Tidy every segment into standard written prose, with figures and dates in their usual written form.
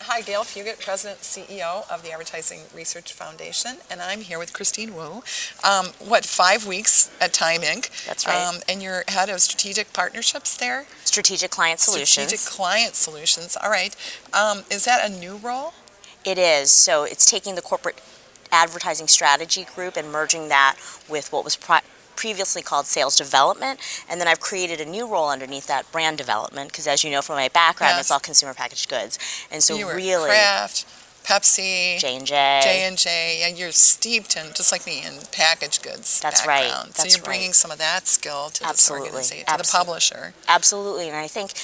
Hi, Gail Fugit, President and CEO of the Advertising Research Foundation, and I'm here with Christine Wu. 5 weeks at Time Inc.? That's right. And you're head of strategic partnerships there? Strategic Client Solutions. Strategic Client Solutions, all right. Is that a new role? It is. So it's taking the corporate advertising strategy group and merging that with what was previously called sales development, and then I've created a new role underneath that, brand development, because as you know from my background, Yes. It's all consumer packaged goods, and so You were really Kraft, Pepsi, J&J. J&J, and you're steeped in, just like me, in packaged goods That's right. background. So That's you're bringing right. some of that skill to this Absolutely. organization, to the publisher. Absolutely, and I think,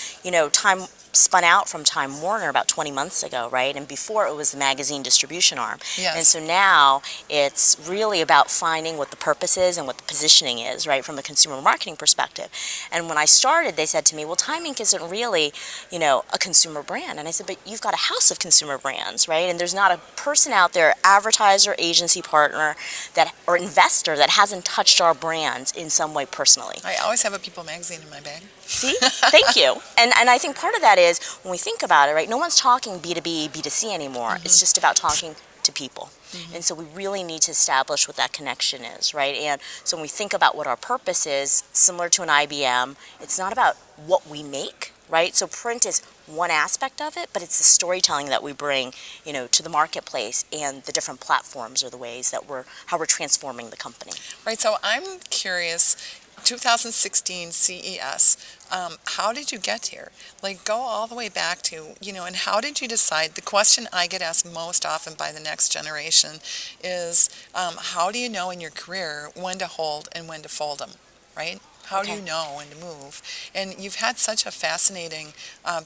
Time spun out from Time Warner about 20 months ago, right? And before it was the magazine distribution arm. Yes. And so now it's really about finding what the purpose is and what the positioning is, right, from a consumer marketing perspective. And when I started, they said to me, well, Time Inc. isn't really, a consumer brand. And I said, but you've got a house of consumer brands, right? And there's not a person out there, advertiser, agency partner, or investor that hasn't touched our brands in some way personally. I always have a People magazine in my bag. See? Thank you. And I think part of that is, when we think about it, right, no one's talking B2B, B2C anymore. Mm-hmm. It's just about talking to people. Mm-hmm. And so we really need to establish what that connection is, right? And so when we think about what our purpose is, similar to an IBM, it's not about what we make, right? So print is one aspect of it, but it's the storytelling that we bring, to the marketplace, and the different platforms are the ways that how we're transforming the company. Right, so I'm curious, 2016 CES, how did you get here? Like, go all the way back to, and how did you decide? The question I get asked most often by the next generation is, how do you know in your career when to hold and when to fold them, right? How do you know when to move? And you've had such a fascinating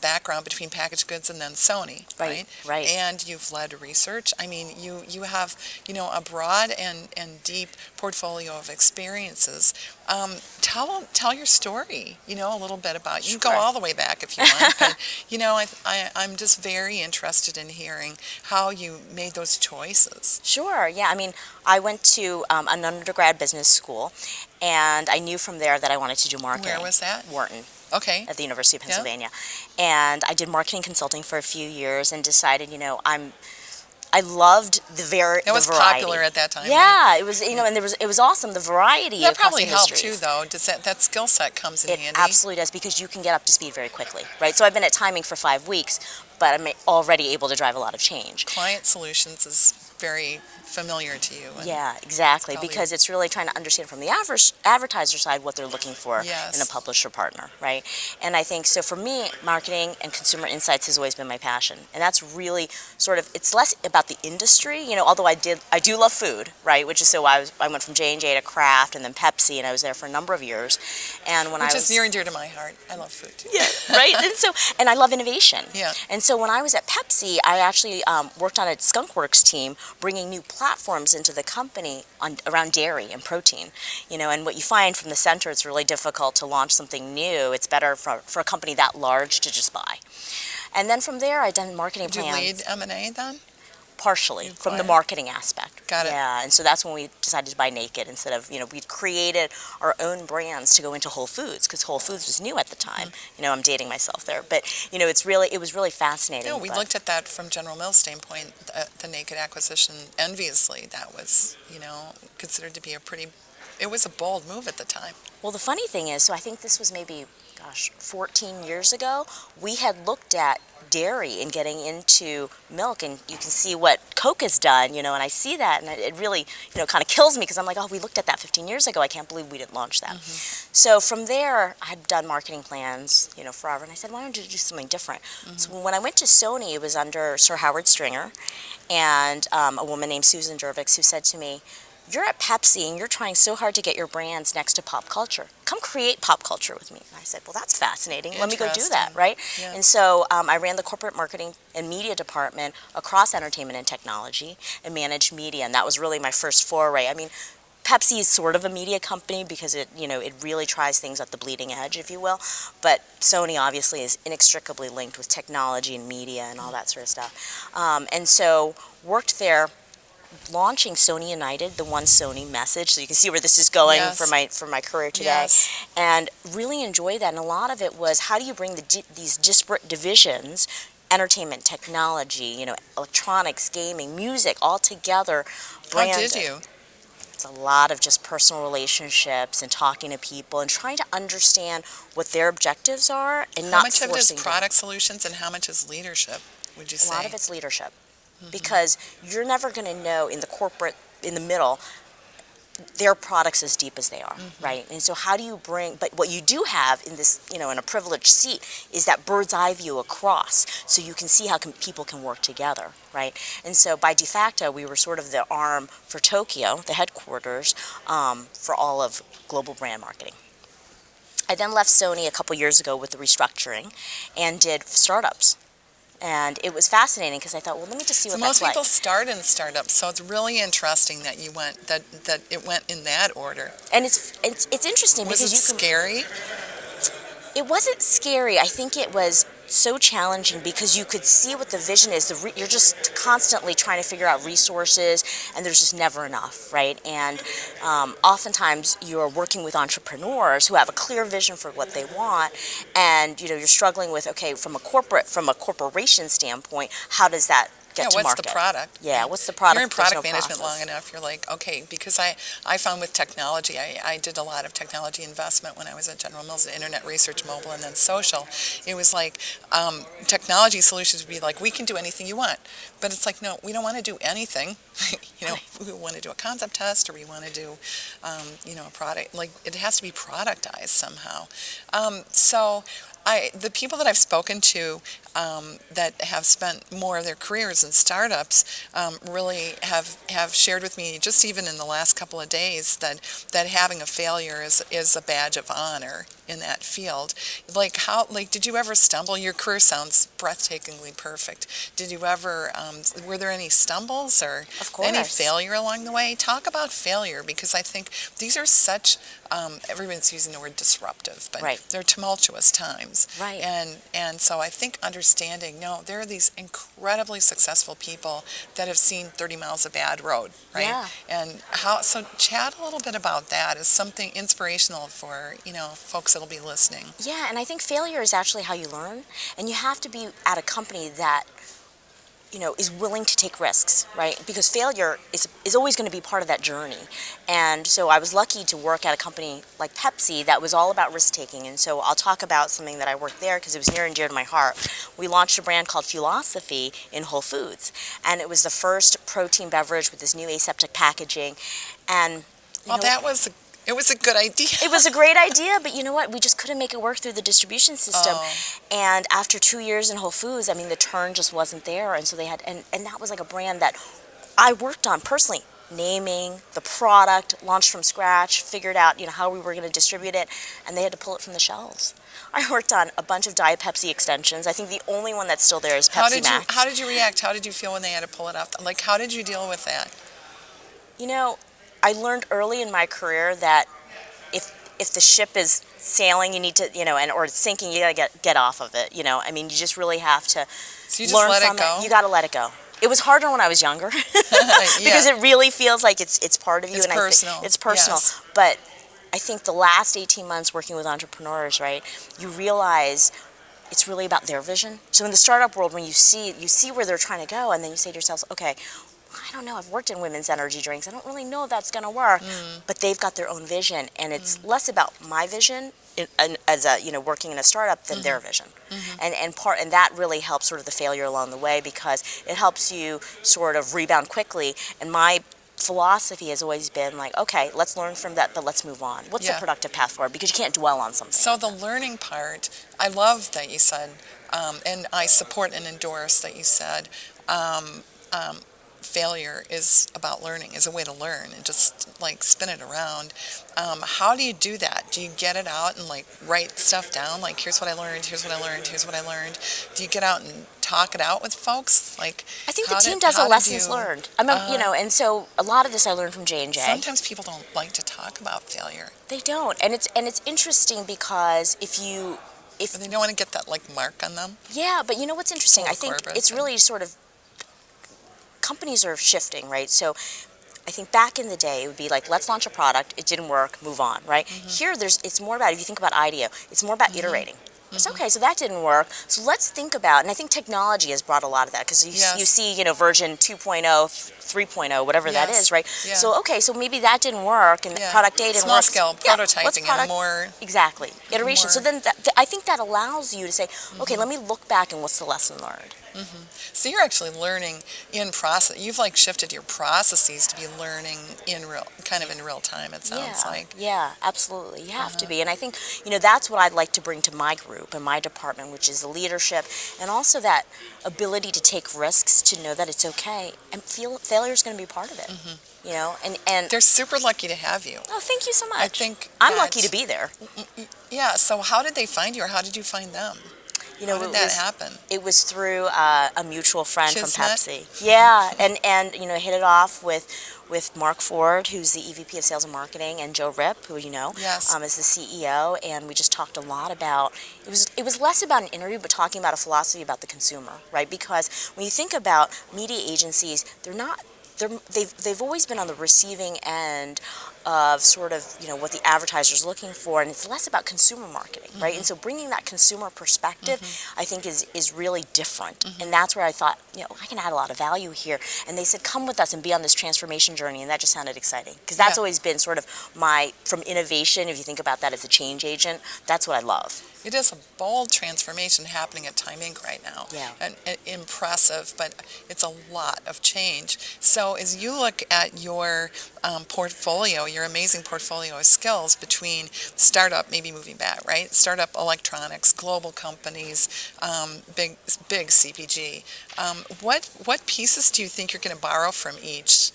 background between packaged goods and then Sony, right? Right. And you've led research. I mean, you have, a broad and deep portfolio of experiences. Tell your story, a little bit about, you can go all the way back if you want, but, I'm just very interested in hearing how you made those choices. Sure, yeah. I mean, I went to an undergrad business school, and I knew from there that I wanted to do marketing. Where was that? Wharton. Okay. At the University of Pennsylvania. Yeah. And I did marketing consulting for a few years and decided, I loved the variety. It was popular at that time. Yeah, right? It was, and it was awesome, the variety that of probably helped industries. too, though. Does that skill set comes in handy? It absolutely does, because you can get up to speed very quickly, right? So I've been at Time Inc. for 5 weeks, but I'm already able to drive a lot of change. Client Solutions is very familiar to you. Yeah, exactly, because it's really trying to understand from the advertiser side what they're looking for in a publisher partner, right? And I think, so for me, marketing and consumer insights has always been my passion. And that's really sort of, it's less about the industry, although I do love food, right? Which is, so I went from J&J to Kraft and then Pepsi, and I was there for a number of years. And when Which is near and dear to my heart. I love food too. Yeah, right? And I love innovation. Yeah. And so when I was at Pepsi, I actually worked on a skunkworks team, bringing new platforms into the company around dairy and protein. And what you find from the center, it's really difficult to launch something new. It's better for a company that large to just buy. And then from there, I done marketing plans. Did you lead M&A then? Partially, from the marketing aspect. Got it. Yeah, and so that's when we decided to buy Naked instead of, we'd created our own brands to go into Whole Foods, because Whole Foods was new at the time. I'm dating myself there, but, it was really fascinating. No, we looked at that from General Mills' standpoint, the Naked acquisition, enviously. That was, considered to be it was a bold move at the time. Well, the funny thing is, so I think this was maybe, 14 years ago, we had looked at dairy and getting into milk, and you can see what Coke has done, and I see that, and it really, kind of kills me, because I'm like, oh, we looked at that 15 years ago. I can't believe we didn't launch that. So from there, I had done marketing plans, forever, and I said, why don't you do something different? So when I went to Sony, it was under Sir Howard Stringer and a woman named Susan Jervix, who said to me, you're at Pepsi and you're trying so hard to get your brands next to pop culture. Come create pop culture with me. And I said, well, that's fascinating. Let me go do that, right? Yeah. And so I ran the corporate marketing and media department across entertainment and technology and managed media. And that was really my first foray. I mean, Pepsi is sort of a media company because it really tries things at the bleeding edge, if you will. But Sony obviously is inextricably linked with technology and media and all that sort of stuff. And so worked there, launching Sony United, the One Sony message, so you can see where this is going for my career today, and really enjoy that. And a lot of it was, how do you bring these disparate divisions entertainment, technology, electronics, gaming, music, all together How branded. did you? It's a lot of just personal relationships and talking to people and trying to understand what their objectives are and How not much of it is forcing them. product solutions and how much is leadership, would you A say? lot of it's leadership, because you're never going to know in the middle, their products as deep as they are, right? And so how do you but what you do have in this, in a privileged seat, is that bird's eye view across, so you can see how people can work together, right? And so by de facto, we were sort of the arm for Tokyo, the headquarters, for all of global brand marketing. I then left Sony a couple years ago with the restructuring and did startups. And it was fascinating because I thought, well, let me just see So what that's most like. people start in startups, so it's really interesting that you went that it went in that order. And it's interesting Was because it you can. scary? It wasn't scary. I think it was so challenging because you could see what the vision is. You're just constantly trying to figure out resources, and there's just never enough, right? And oftentimes you're working with entrepreneurs who have a clear vision for what they want, and you're struggling with, okay, from a corporation standpoint, how does that get to what's market? the product? Yeah, what's the product? You're in There's product no management process. long enough, you're like, okay, because I found with technology, I did a lot of technology investment when I was at General Mills, internet research, mobile, and then social. It was like technology solutions would be like, we can do anything you want. But it's like, no, we don't want to do anything. We want to do a concept test, or we want to do, a product. Like, it has to be productized somehow. So the people that I've spoken to that have spent more of their careers in startups really have shared with me, just even in the last couple of days, that having a failure is a badge of honor in that field. Like, did you ever stumble? Your career sounds breathtakingly perfect. Did you ever, were there any stumbles or Of course. any failure along the way? Talk about failure, because I think these are such, everyone's using the word disruptive, but Right. they're tumultuous times. Right. And so I think understanding, no, there are these incredibly successful people that have seen 30 miles of bad road, right? Yeah. And so chat a little bit about that as something inspirational for, folks that'll be listening. Yeah, and I think failure is actually how you learn, and you have to be at a company that is willing to take risks, right? Because failure is always going to be part of that journey. And so I was lucky to work at a company like Pepsi that was all about risk taking. And so I'll talk about something that I worked there because it was near and dear to my heart. We launched a brand called Philosophy in Whole Foods, and it was the first protein beverage with this new aseptic packaging. And it was a good idea. it was a great idea, but you know what? We just couldn't make it work through the distribution system. Oh. And after 2 years in Whole Foods, the turn just wasn't there. And so they had, and that was like a brand that I worked on personally. Naming, the product, launched from scratch, figured out, how we were going to distribute it, and they had to pull it from the shelves. I worked on a bunch of Diet Pepsi extensions. I think the only one that's still there is Pepsi Max. How did you react? How did you feel when they had to pull it off? Like, how did you deal with that? I learned early in my career that if the ship is sailing, you need to, or it's sinking, you got to get off of it. You just really have to So you just learn let from it go? You got to let it go. It was harder when I was younger because it really feels like it's part of you. It's personal. It's personal. Yes. But I think the last 18 months working with entrepreneurs, right, you realize it's really about their vision. So in the startup world, when you see where they're trying to go, and then you say to yourself, okay, I don't know, I've worked in women's energy drinks. I don't really know if that's going to work. But they've got their own vision, and it's less about my vision as working in a startup than their vision. And that really helps sort of the failure along the way, because it helps you sort of rebound quickly. And my philosophy has always been like, okay, let's learn from that, but let's move on. What's the productive path forward? Because you can't dwell on something. So the learning part, I love that you said, and I support and endorse that you said, failure is about learning, is a way to learn, and just like spin it around. How do you do that? Do you get it out and like write stuff down? Like, here's what I learned, here's what I learned, here's what I learned. Do you get out and talk it out with folks? Like, I think the team does a lessons learned. And so a lot of this I learned from J&J. Sometimes people don't like to talk about failure. They don't, and it's interesting because if they don't want to get that like mark on them. Yeah, but you know what's interesting? I think it's really sort of, companies are shifting, right? So I think back in the day, it would be like, let's launch a product, it didn't work, move on, right? Here, it's more about, if you think about IDEO, it's more about iterating. So, okay, so that didn't work. So let's think about, and I think technology has brought a lot of that because Yes. you see, version 2.0, 3.0, whatever that Yes. is, right? Yeah. So, okay, so maybe that didn't work and Yeah. product A didn't Small work. scale Yeah, prototyping let's and more. Exactly. Iteration. So more- then I think that allows you to say, okay, let me look back and what's the lesson learned? So you're actually learning in process. You've like shifted your processes to be learning in real time, it sounds Yeah, like. yeah, absolutely. You have to be. And I think, that's what I'd like to bring to my group and my department, which is the leadership and also that ability to take risks, to know that it's okay and failure is going to be part of it. And They're super lucky to have you. oh, thank you so much. I think I'm that- lucky to be there. Yeah, so how did they find you or how did you find them? How did that happen? It was through a mutual friend from Kismet? Pepsi. Yeah, and hit it off with Mark Ford, who's the EVP of Sales and Marketing, and Joe Rip, who Yes. is the CEO, and we just talked a lot about it was less about an interview, but talking about a philosophy about the consumer, right? Because when you think about media agencies, they've always been on the receiving end of sort of what the advertiser's looking for, and it's less about consumer marketing, right? And so bringing that consumer perspective, I think is really different, and that's where I thought I can add a lot of value here. And they said, come with us and be on this transformation journey, and that just sounded exciting because that's Yeah. always been sort of from innovation. If you think about that as a change agent, that's what I love. It is a bold transformation happening at Time Inc. right now. Yeah. And impressive, but it's a lot of change. So as you look at your portfolio, your amazing portfolio of skills between startup, maybe moving back, right? Startup electronics, global companies, big CPG. What pieces do you think you're going to borrow from each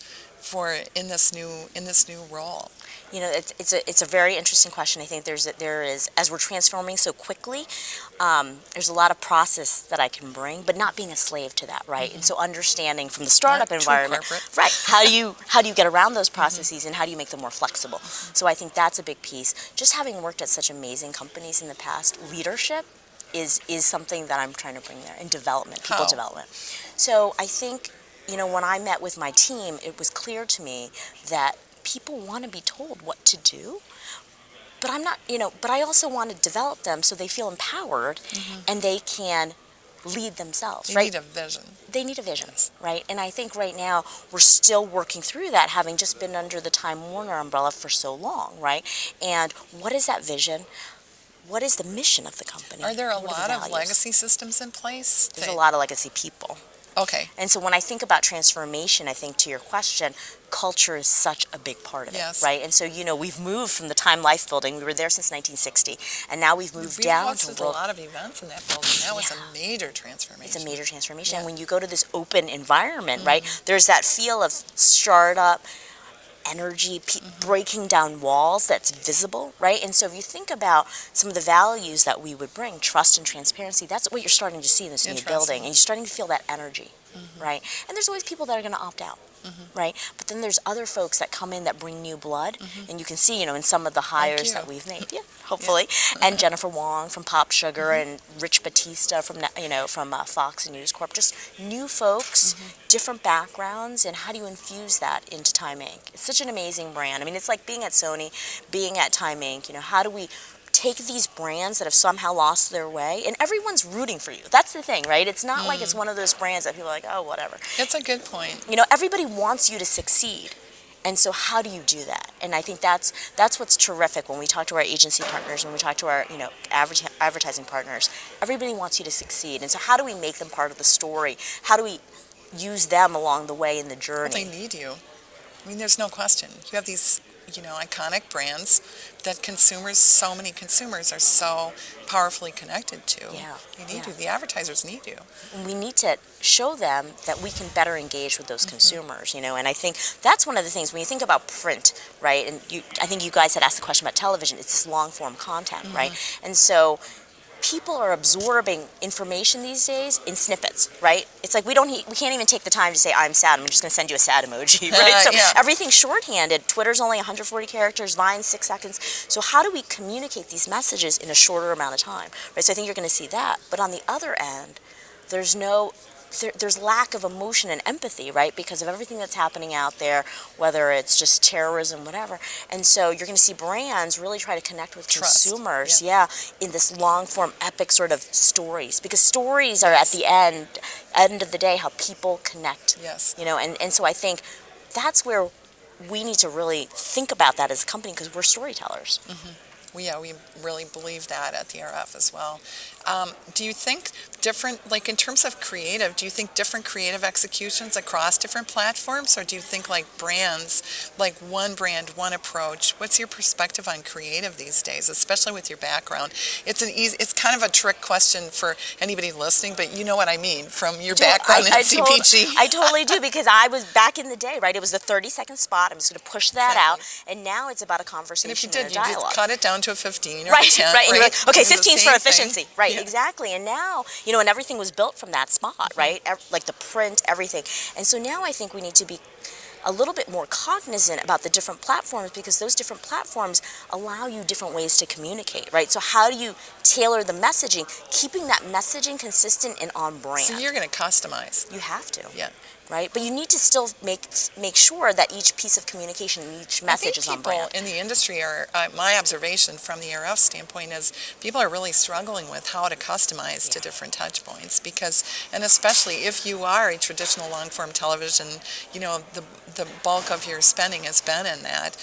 in this new role? It's a very interesting question. I think there is, as we're transforming so quickly, there's a lot of process that I can bring, but not being a slave to that, right? And so understanding from the startup Not too environment, corporate. right? How do you get around those processes and how do you make them more flexible? So I think that's a big piece. Just having worked at such amazing companies in the past, leadership is something that I'm trying to bring there, and development, people How? development. So I think when I met with my team, it was clear to me that people want to be told what to do, but I'm not, but I also want to develop them so they feel empowered and they can lead themselves, You right? need a vision. They need a vision, right? And I think right now we're still working through that, having just been under the Time Warner umbrella for so long, right? And what is that vision? What is the mission of the company? Are there a What are lot the of values? legacy systems in place? There's a lot of legacy people. Okay. And so when I think about transformation, I think to your question, culture is such a big part of Yes. it, right? And so, we've moved from the Time Life building, we were there since 1960, and now we've moved We've down to hosted a lot of events in that building. That was Yeah. a major transformation. It's a major transformation. Yeah. And when you go to this open environment, right, there's that feel of startup energy, breaking down walls that's visible, right? And so if you think about some of the values that we would bring, trust and transparency, that's what you're starting to see in this new building. And you're starting to feel that energy, right? And there's always people that are going to opt out. Right, but then there's other folks that come in that bring new blood, and you can see, in some of the hires you. that we've made, hopefully, and Jennifer Wong from Pop Sugar, and Rich Batista from Fox and News Corp, just new folks, different backgrounds, and how do you infuse that into Time Inc? It's such an amazing brand. I mean, it's like being at Sony, being at Time Inc. How do we take these brands that have somehow lost their way, and everyone's rooting for you. That's the thing, right? It's not like it's one of those brands that people are like, oh, whatever. It's a good point. Everybody wants you to succeed. And so how do you do that? And I think that's what's terrific when we talk to our agency partners, when we talk to our, advertising partners. Everybody wants you to succeed. And so how do we make them part of the story? How do we use them along the way in the journey? Well, they need you. I mean, there's no question. You have these, iconic brands that so many consumers are so powerfully connected to. Yeah, They need you. The advertisers need you. And we need to show them that we can better engage with those consumers, and I think that's one of the things when you think about print, right? And I think you guys had asked the question about television. It's this long form content, right? And so people are absorbing information these days in snippets, right? It's like we can't even take the time to say I'm sad. I'm just going to send you a sad emoji, right? So Yeah. everything's shorthanded. Twitter's only 140 characters, Vine's 6 seconds. So how do we communicate these messages in a shorter amount of time, right? So I think you're going to see that. But on the other end, there's no there's lack of emotion and empathy, right? Because of everything that's happening out there, whether it's just terrorism, whatever. And so you're going to see brands really try to connect with Trust. consumers, in this long form, epic sort of stories. Because stories are at the end of the day how people connect. Yes. And so I think that's where we need to really think about that as a company because we're storytellers. We really believe that at the RF as well. Do you think different, like in terms of creative, do you think different creative executions across different platforms, or do you think like brands, like one brand, one approach? What's your perspective on creative these days, especially with your background? It's kind of a trick question for anybody listening, but you know what I mean from your background in CPG. I totally do because I was back in the day, right? It was the 30-second spot. I'm just going to push that out, and now it's about a conversation And if you and did, a you dialogue. just cut it down to a 15 or a Right, 10, right. And you're like, okay, It's the 15 is for same efficiency. thing. Right, Yeah. exactly. And now, and everything was built from that spot, right? Like the print, everything. And so now I think we need to be a little bit more cognizant about the different platforms because those different platforms allow you different ways to communicate, right? So how do you tailor the messaging, keeping that messaging consistent and on brand? So you're going to customize. You have to. Yeah. Right? But you need to still make sure that each piece of communication, each message is on brand. I think people in the industry are, my observation from the RF standpoint is people are really struggling with how to customize to different touch points because, and especially if you are a traditional long-form television, the bulk of your spending has been in that,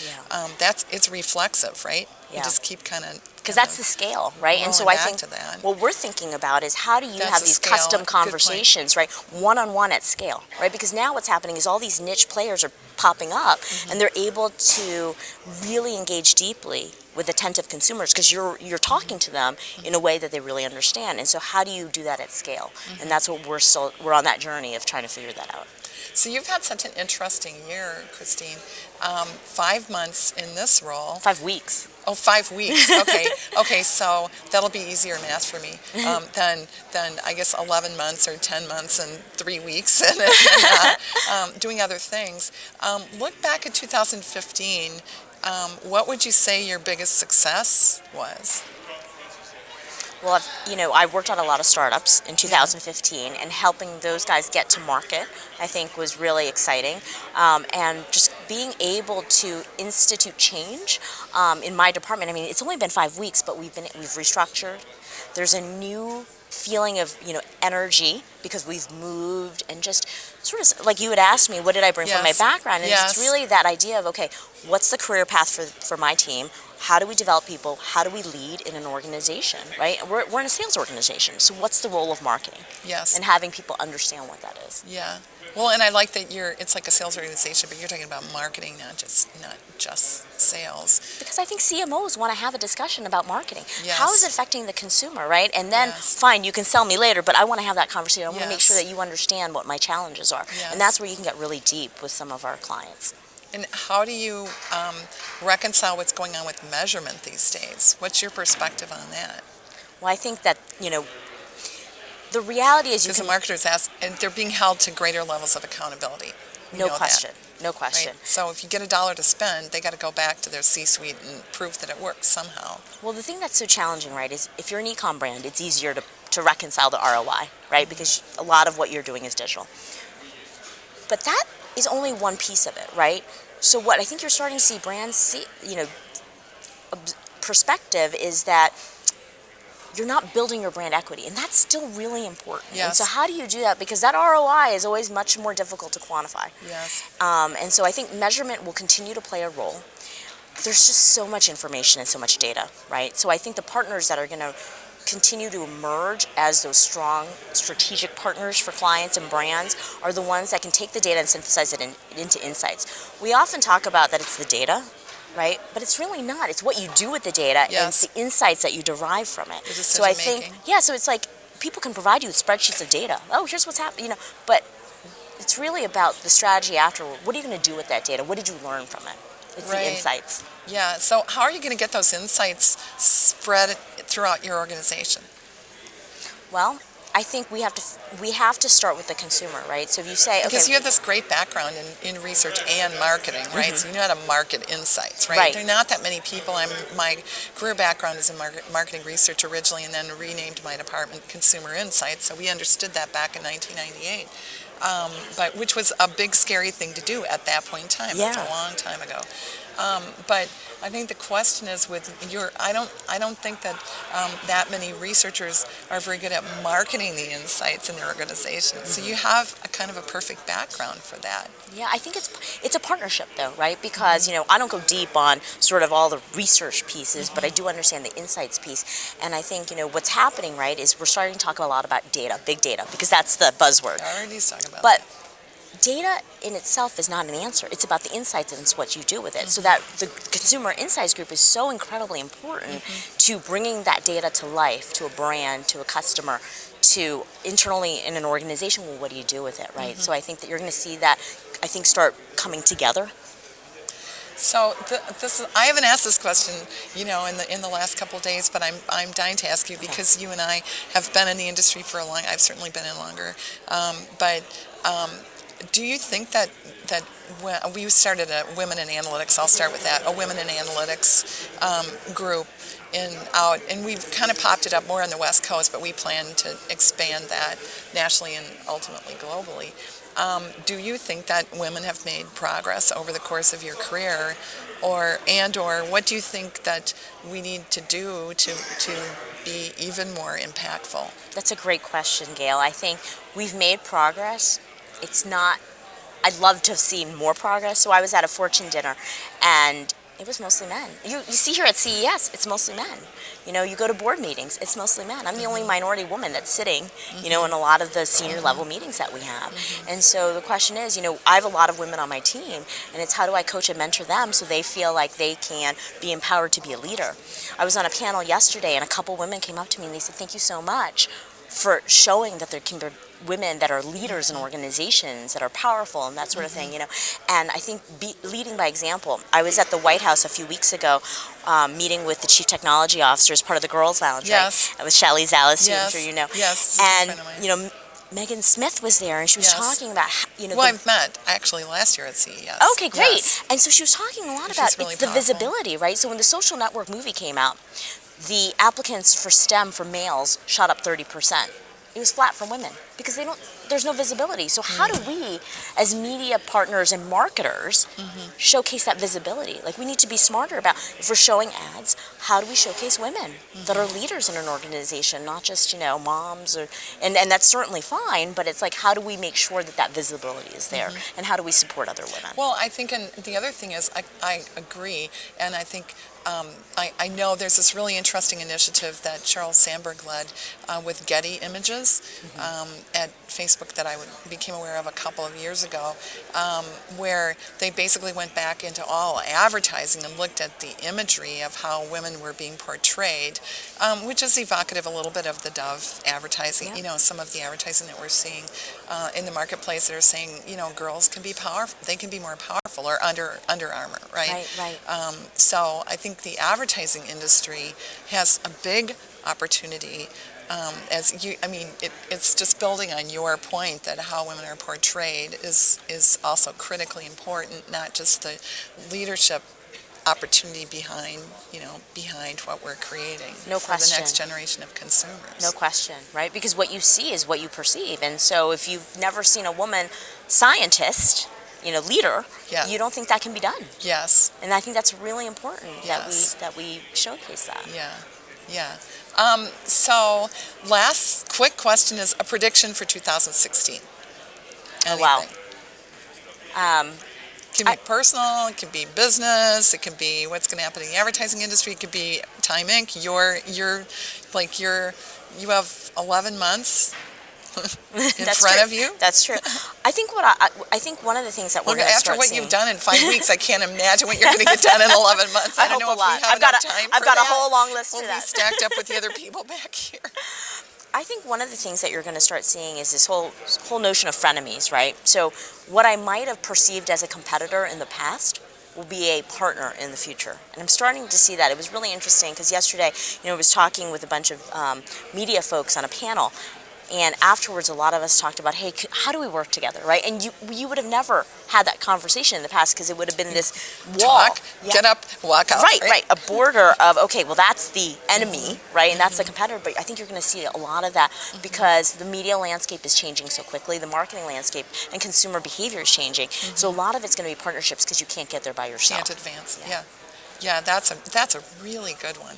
it's reflexive, right? You just keep kind of... Because that's the scale, right? And so I think that. what we're thinking about is how do you That's have the these scale. custom Good conversations, right? One-on-one at scale, right? Because now what's happening is all these niche players are popping up and they're able to really engage deeply with attentive consumers because you're talking to them in a way that they really understand. And so how do you do that at scale? And that's what we're on that journey of trying to figure that out. So you've had such an interesting year, Christine. 5 months in this role. 5 weeks. Oh, 5 weeks. Okay. Okay, so that'll be easier math for me than I guess 11 months or 10 months and 3 weeks and doing other things. Look back at 2015. What would you say your biggest success was? Well, I worked on a lot of startups in 2015, and helping those guys get to market, I think, was really exciting. And just being able to institute change in my department. I mean, it's only been 5 weeks, but we've restructured. There's a new feeling of energy because we've moved and just sort of like you had asked me, what did I bring from my background? And it's really that idea of, okay, what's the career path for my team? How do we develop people? How do we lead in an organization, right? We're in a sales organization, so what's the role of marketing? Yes. And having people understand what that is. Yeah. Well, and I like that it's like a sales organization, but you're talking about marketing, not just sales. Because I think CMOs want to have a discussion about marketing. Yes. How is it affecting the consumer, right? And then, fine, you can sell me later, but I want to have that conversation. I want to make sure that you understand what my challenges are. Yes. And that's where you can get really deep with some of our clients. And how do you reconcile what's going on with measurement these days? What's your perspective on that? Well, I think that, the reality is because the marketers ask, and they're being held to greater levels of accountability. No question. No question. Right? So if you get $1 to spend, they got to go back to their C-suite and prove that it works somehow. Well, the thing that's so challenging, right, is if you're an e-com brand, it's easier to reconcile the ROI, right? Because a lot of what you're doing is digital. But that is only one piece of it, right? So what I think you're starting to see brands see, perspective is that you're not building your brand equity, and that's still really important. Yes. And so how do you do that? Because that ROI is always much more difficult to quantify. Yes. And so I think measurement will continue to play a role. There's just so much information and so much data, right? So I think the partners that are going to continue to emerge as those strong strategic partners for clients and brands are the ones that can take the data and synthesize it into insights. We often talk about that it's the data, right? But it's really not. It's what you do with the data and it's the insights that you derive from it. So I think, so it's like people can provide you with spreadsheets of data. Oh, here's what's happening, but it's really about the strategy afterward. What are you going to do with that data? What did you learn from it? It's the insights. Yeah, so how are you going to get those insights spread throughout your organization? Well, I think we have to start with the consumer, right? So if you say, okay, Because you have this great background in research and marketing, right? So you know how to market insights, right? Right. There are not that many people. My career background is in marketing research originally, and then renamed my department Consumer Insights. So we understood that back in 1998, but which was a big scary thing to do at that point in time. That's Yeah. a long time ago. But I think the question is with your, I don't think that that many researchers are very good at marketing the insights in their organization. So you have a kind of a perfect background for that. Yeah, I think it's a partnership though, right? Because, I don't go deep on sort of all the research pieces, but I do understand the insights piece. And I think, what's happening, right, is we're starting to talk a lot about data, big data, because that's the buzzword. I already talking about But that. data in itself is not an answer. It's about the insights and it's what you do with it. So that the consumer insights group is so incredibly important to bringing that data to life, to a brand, to a customer, to internally in an organization. Well, what do you do with it, right? So I think that you're going to see that, I think, start coming together. So I haven't asked this question, in the last couple of days, but I'm dying to ask you because you and I have been in the industry for a long. I've certainly been in longer, but. Do you think that when we started a Women in Analytics, I'll start with that, a Women in Analytics group and we've kind of popped it up more on the West Coast, but we plan to expand that nationally and ultimately globally. Do you think that women have made progress over the course of your career, or what do you think that we need to do to be even more impactful? That's a great question, Gail. I think we've made progress. It's not, I'd love to have seen more progress. So I was at a Fortune dinner and it was mostly men. You see here at CES, it's mostly men. You go to board meetings, it's mostly men. I'm the only minority woman that's sitting, in a lot of the senior level meetings that we have. And so the question is, I have a lot of women on my team, and it's how do I coach and mentor them so they feel like they can be empowered to be a leader. I was on a panel yesterday, and a couple women came up to me and they said, thank you so much for showing that there can be women that are leaders in organizations that are powerful and that sort of thing, And I think leading by example. I was at the White House a few weeks ago, meeting with the chief technology officer as part of the Girls Lounge. Yes. Right? With Shally Zalis, Yes. who I'm sure you know. Yes. And Megan Smith was there, and she was talking about Well, I've met actually last year at CES. Okay, great. Yes. And so she was talking a lot about really it's the powerful. visibility, right? So when the Social Network movie came out, the applicants for STEM for males shot up 30%. It was flat for women because there's no visibility. So how do we, as media partners and marketers, showcase that visibility? Like, we need to be smarter about, if we're showing ads, how do we showcase women that are leaders in an organization, not just, moms, and that's certainly fine, but it's like, how do we make sure that visibility is there? And how do we support other women? Well, I think, and the other thing is, I agree, and I think I know there's this really interesting initiative that Charles Sandberg led with Getty Images at Facebook that I became aware of a couple of years ago, where they basically went back into all advertising and looked at the imagery of how women were being portrayed, which is evocative a little bit of the Dove advertising, some of the advertising that we're seeing in the marketplace that are saying, girls can be powerful, they can be more powerful, or Under Armour, right? Right. So I think the advertising industry has a big opportunity. It's just building on your point that how women are portrayed is also critically important, not just the leadership opportunity behind what we're creating No for question. the next generation of consumers. No question, right? Because what you see is what you perceive. And so if you've never seen a woman scientist, leader, you don't think that can be done. Yes. And I think that's really important Yes. that we showcase that. Yeah. So last quick question is a prediction for 2016. Oh, wow. It can be personal, it can be business, it can be what's going to happen in the advertising industry, it could be Time Inc. You have 11 months in front of you. That's true. I think I think one of the things that we're going to after start what seeing, you've done in 5 weeks, I can't imagine what you're going to get done in 11 months. I don't know if we have enough time for I've got that. a whole long list We'll for be that. stacked up with the other people back here. I think one of the things that you're going to start seeing is this whole notion of frenemies, right? So what I might have perceived as a competitor in the past will be a partner in the future. And I'm starting to see that. It was really interesting because yesterday, I was talking with a bunch of media folks on a panel, And afterwards, a lot of us talked about, hey, how do we work together, right? And you would have never had that conversation in the past because it would have been this wall. Talk, get up, walk out. Right. A border of, okay, well, that's the enemy, right? And that's the competitor. But I think you're going to see a lot of that because the media landscape is changing so quickly, the marketing landscape and consumer behavior is changing. So a lot of it's going to be partnerships because you can't get there by yourself. Can't advance. Yeah, that's a really good one,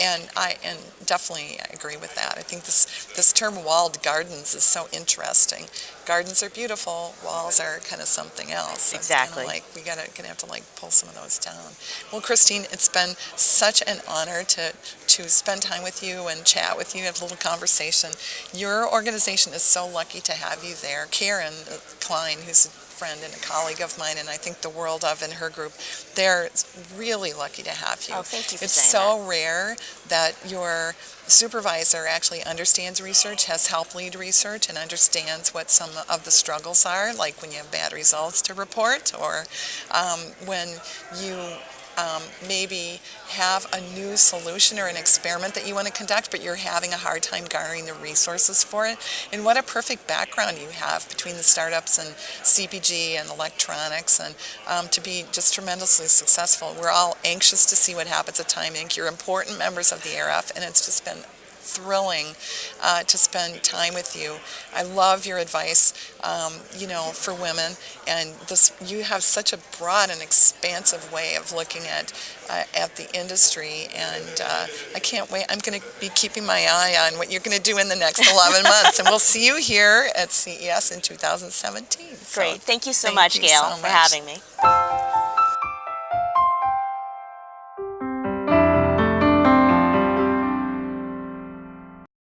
and I definitely agree with that. I think this term walled gardens is so interesting. Gardens are beautiful, walls are kind of something else. Exactly. Like we gonna have to like pull some of those down. Well, Christine, it's been such an honor to spend time with you and chat with you, have a little conversation. Your organization is so lucky to have you there. Karen Klein, who's a friend and a colleague of mine, and I think the world of in her group, they're really lucky to have you. Oh, thank you for It's saying so rare that your supervisor actually understands research, has helped lead research, and understands what some of the struggles are, like when you have bad results to report, or when you maybe have a new solution or an experiment that you want to conduct, but you're having a hard time garnering the resources for it. And what a perfect background you have between the startups and CPG and electronics, and to be just tremendously successful. We're all anxious to see what happens at Time Inc. You're important members of the ARF, and it's just been thrilling to spend time with you. I love your advice, for women, and you have such a broad and expansive way of looking at the industry, and I can't wait. I'm going to be keeping my eye on what you're going to do in the next 11 months, and we'll see you here at CES in 2017. Great. Thank you so much, Gail, for having me.